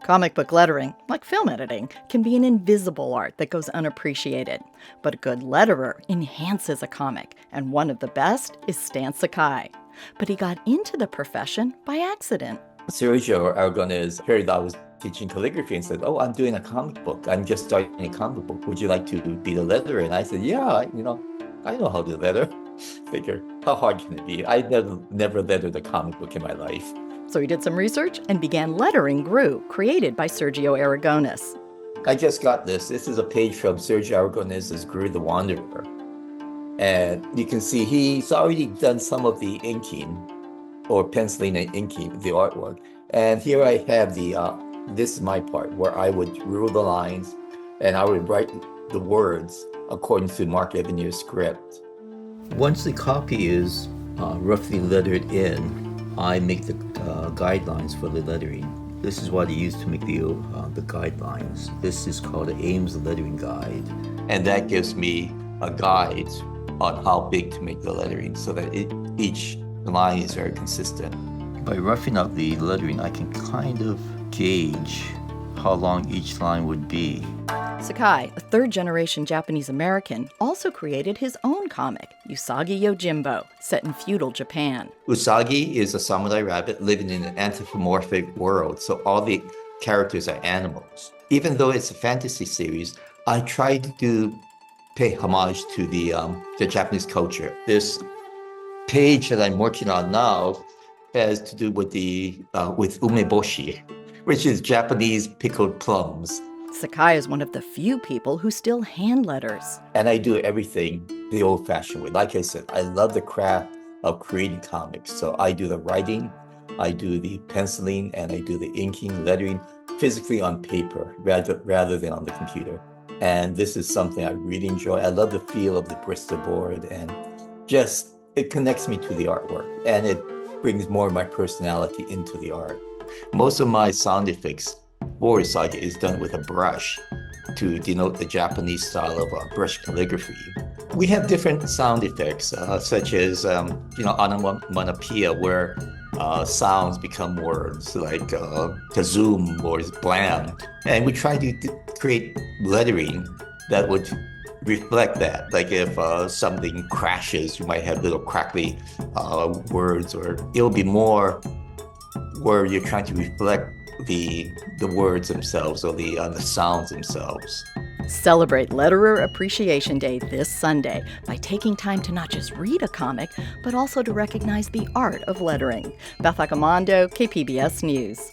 Comic book lettering, like film editing, can be an invisible art that goes unappreciated. But a good letterer enhances a comic, and one of the best is Stan Sakai. But he got into the profession by accident. Sergio Aragones heard I was teaching calligraphy and said, "Oh, I'm doing a comic book. I'm just starting a comic book. Would you like to be the letterer?" And I said, "Yeah, I know how to letter." Figure, how hard can it be? I never lettered a comic book in my life. So he did some research and began lettering Groo, created by Sergio Aragones. I just got this. This is a page from Sergio Aragones' Groo the Wanderer. And you can see he's already done some of the inking or penciling and inking the artwork. And here I have this is my part where I would rule the lines and I would write the words according to Mark Evanier's script. Once the copy is roughly lettered in, I make the guidelines for the lettering. This is what I use to make the guidelines. This is called the Ames Lettering Guide. And that gives me a guide on how big to make the lettering so that each line is very consistent. By roughing out the lettering, I can kind of gauge how long each line would be. Sakai, a third-generation Japanese-American, also created his own comic, Usagi Yojimbo, set in feudal Japan. Usagi is a samurai rabbit living in an anthropomorphic world, so all the characters are animals. Even though it's a fantasy series, I tried to pay homage to the Japanese culture. This page that I'm working on now has to do with with umeboshi, which is Japanese pickled plums. Sakai is one of the few people who still hand letters. And I do everything the old-fashioned way. Like I said, I love the craft of creating comics. So I do the writing, I do the penciling, and I do the inking, lettering physically on paper rather than on the computer. And this is something I really enjoy. I love the feel of the Bristol board, and just it connects me to the artwork, and it brings more of my personality into the art. Most of my sound effects for Usagi is done with a brush to denote the Japanese style of brush calligraphy. We have different sound effects, such as onomatopoeia, where sounds become words, like kazoom or blam. And we try to create lettering that would reflect that. Like if something crashes, you might have little crackly words, or it'll be more where you're trying to reflect the words themselves or the sounds themselves. Celebrate Letterer Appreciation Day this Sunday by taking time to not just read a comic, but also to recognize the art of lettering. Beth Accomando, KPBS News.